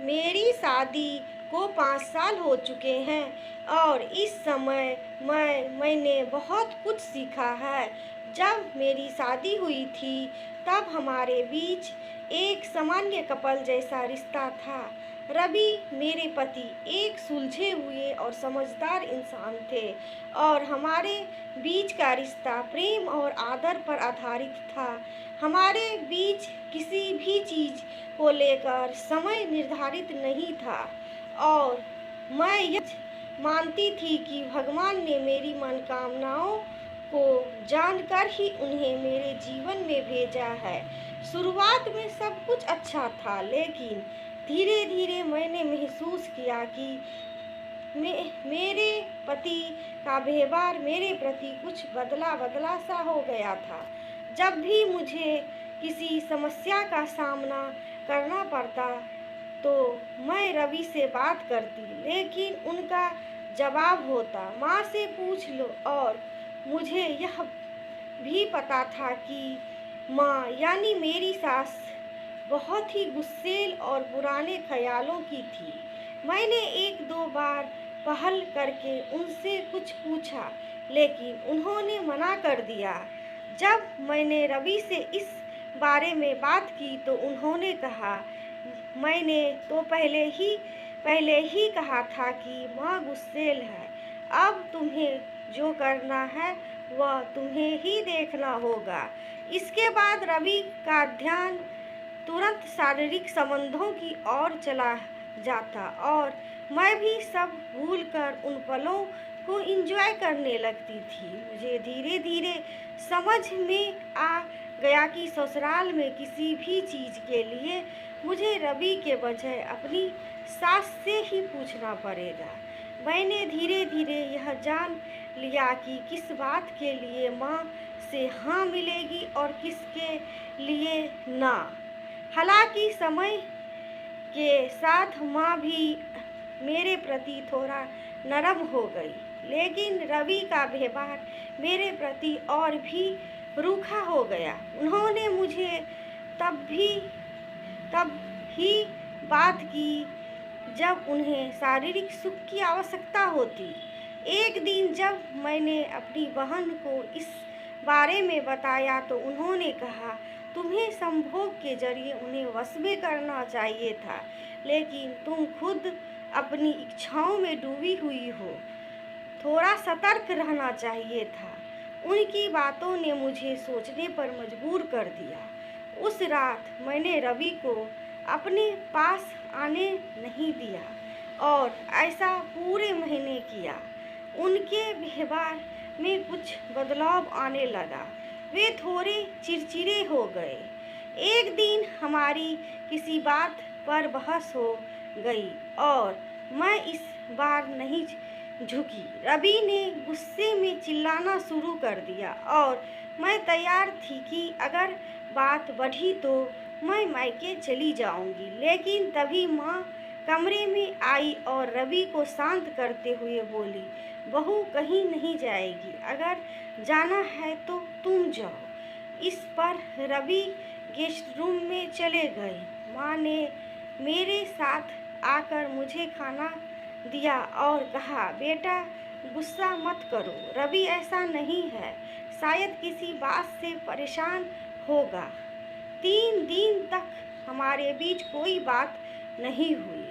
मेरी शादी को 5 साल हो चुके हैं और इस समय मैंने बहुत कुछ सीखा है। जब मेरी शादी हुई थी तब हमारे बीच एक सामान्य कपल जैसा रिश्ता था। रवि मेरे पति एक सुलझे हुए और समझदार इंसान थे और हमारे बीच का रिश्ता प्रेम और आदर पर आधारित था। हमारे बीच किसी भी चीज़ को लेकर समय निर्धारित नहीं था और मैं यह मानती थी कि भगवान ने मेरी मनोकामनाओं को जानकर ही उन्हें मेरे जीवन में भेजा है। शुरुआत में सब कुछ अच्छा था, लेकिन धीरे धीरे मैंने महसूस किया कि मेरे पति का व्यवहार मेरे प्रति कुछ बदला बदला सा हो गया था। जब भी मुझे किसी समस्या का सामना करना पड़ता तो मैं रवि से बात करती, लेकिन उनका जवाब होता माँ से पूछ लो। और मुझे यह भी पता था कि माँ यानी मेरी सास बहुत ही गुस्सैल और पुराने ख्यालों की थी। मैंने एक दो बार पहल करके उनसे कुछ पूछा, लेकिन उन्होंने मना कर दिया। जब मैंने रवि से इस बारे में बात की तो उन्होंने कहा, मैंने तो पहले ही कहा था कि माँ गुस्सैल है। अब तुम्हें जो करना है वह तुम्हें ही देखना होगा। इसके बाद रवि का ध्यान तुरंत शारीरिक संबंधों की ओर चला जाता और मैं भी सब भूलकर उन पलों को एंजॉय करने लगती थी। मुझे धीरे धीरे समझ में आ गया कि ससुराल में किसी भी चीज़ के लिए मुझे रवि के बजाय अपनी सास से ही पूछना पड़ेगा। मैंने धीरे धीरे यह जान लिया कि किस बात के लिए माँ से हाँ मिलेगी और किसके लिए ना। हालांकि समय के साथ माँ भी मेरे प्रति थोड़ा नरम हो गई, लेकिन रवि का व्यवहार मेरे प्रति और भी रूखा हो गया। उन्होंने मुझे तब ही बात की जब उन्हें शारीरिक सुख की आवश्यकता होती। एक दिन जब मैंने अपनी बहन को इस बारे में बताया तो उन्होंने कहा, तुम्हें संभोग के जरिए उन्हें वश में करना चाहिए था, लेकिन तुम खुद अपनी इच्छाओं में डूबी हुई हो। थोड़ा सतर्क रहना चाहिए था। उनकी बातों ने मुझे सोचने पर मजबूर कर दिया। उस रात मैंने रवि को अपने पास आने नहीं दिया और ऐसा पूरे महीने किया। उनके व्यवहार में कुछ बदलाव आने लगा। वे थोड़े चिड़चिड़े हो गए। एक दिन हमारी किसी बात पर बहस हो गई और मैं इस बार नहीं झुकी। रवि ने गुस्से में चिल्लाना शुरू कर दिया और मैं तैयार थी कि अगर बात बढ़ी तो मैं मायके चली जाऊंगी। लेकिन तभी माँ कमरे में आई और रवि को शांत करते हुए बोली, बहू कहीं नहीं जाएगी, अगर जाना है तो तुम जाओ। इस पर रवि गेस्ट रूम में चले गए। माँ ने मेरे साथ आकर मुझे खाना दिया और कहा, बेटा गुस्सा मत करो, रवि ऐसा नहीं है, शायद किसी बात से परेशान होगा। 3 दिन तक हमारे बीच कोई बात नहीं हुई।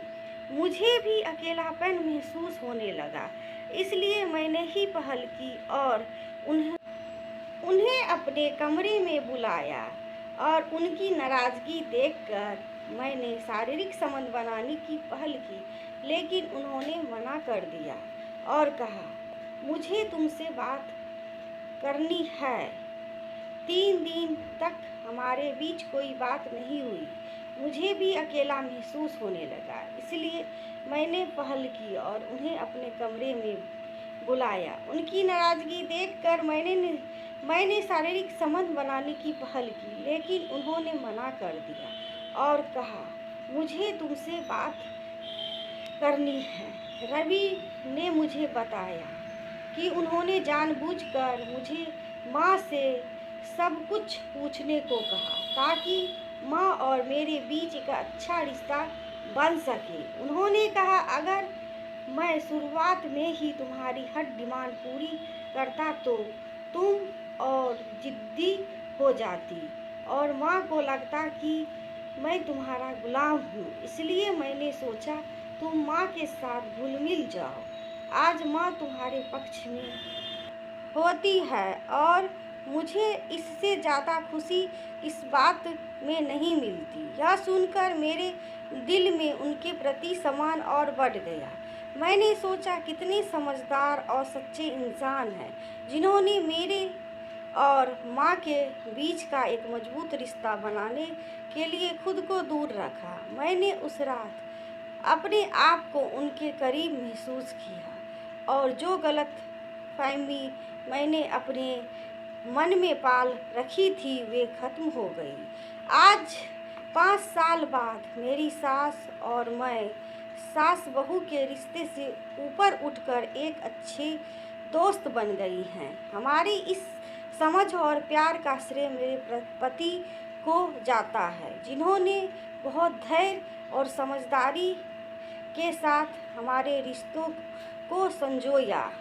मुझे भी अकेलापन महसूस होने लगा, इसलिए मैंने ही पहल की और उन्हें अपने कमरे में बुलाया और उनकी नाराज़गी देखकर मैंने शारीरिक संबंध बनाने की पहल की, लेकिन उन्होंने मना कर दिया और कहा, मुझे तुमसे बात करनी है। 3 दिन तक हमारे बीच कोई बात नहीं हुई। मुझे भी अकेला महसूस होने लगा, इसलिए मैंने पहल की और उन्हें अपने कमरे में बुलाया। उनकी नाराज़गी देखकर मैंने शारीरिक संबंध बनाने की पहल की, लेकिन उन्होंने मना कर दिया और कहा, मुझे तुमसे बात करनी है। रवि ने मुझे बताया कि उन्होंने जानबूझकर मुझे माँ से सब कुछ पूछने को कहा ताकि माँ और मेरे बीच एक अच्छा रिश्ता बन सके। उन्होंने कहा, अगर मैं शुरुआत में ही तुम्हारी हर डिमांड पूरी करता तो तुम और जिद्दी हो जाती और माँ को लगता कि मैं तुम्हारा गुलाम हूँ। इसलिए मैंने सोचा तुम माँ के साथ घुल मिल जाओ। आज माँ तुम्हारे पक्ष में होती है और मुझे इससे ज़्यादा खुशी इस बात में नहीं मिलती। यह सुनकर मेरे दिल में उनके प्रति सम्मान और बढ़ गया। मैंने सोचा कितने समझदार और सच्चे इंसान हैं जिन्होंने मेरे और माँ के बीच का एक मजबूत रिश्ता बनाने के लिए खुद को दूर रखा। मैंने उस रात अपने आप को उनके करीब महसूस किया और जो गलत फहमी मैंने अपने मन में पाल रखी थी वे खत्म हो गई। आज 5 साल बाद मेरी सास और मैं सास बहू के रिश्ते से ऊपर उठकर एक अच्छे दोस्त बन गई हैं। हमारी इस समझ और प्यार का श्रेय मेरे पति को जाता है जिन्होंने बहुत धैर्य और समझदारी के साथ हमारे रिश्तों को संजोया।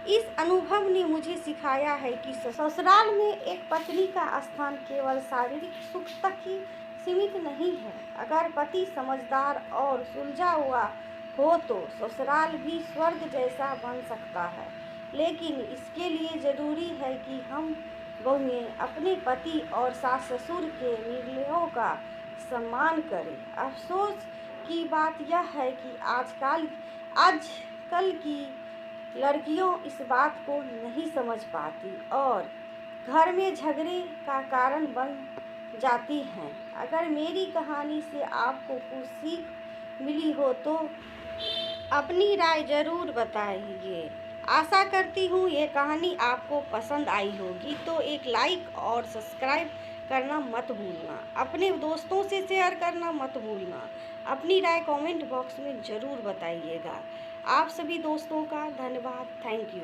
इस अनुभव ने मुझे सिखाया है कि ससुराल में एक पत्नी का स्थान केवल शारीरिक सुख तक ही सीमित नहीं है। अगर पति समझदार और सुलझा हुआ हो तो ससुराल भी स्वर्ग जैसा बन सकता है। लेकिन इसके लिए ज़रूरी है कि हम बहुएं अपने पति और सास ससुर के निर्णयों का सम्मान करें। अफसोस की बात यह है कि आजकल की लड़कियों इस बात को नहीं समझ पाती और घर में झगड़े का कारण बन जाती हैं। अगर मेरी कहानी से आपको कुछ सीख मिली हो तो अपनी राय ज़रूर बताइए। आशा करती हूँ ये कहानी आपको पसंद आई होगी, तो एक लाइक और सब्सक्राइब करना मत भूलना। अपने दोस्तों से शेयर करना मत भूलना। अपनी राय कमेंट बॉक्स में ज़रूर बताइएगा। आप सभी दोस्तों का धन्यवाद। Thank you.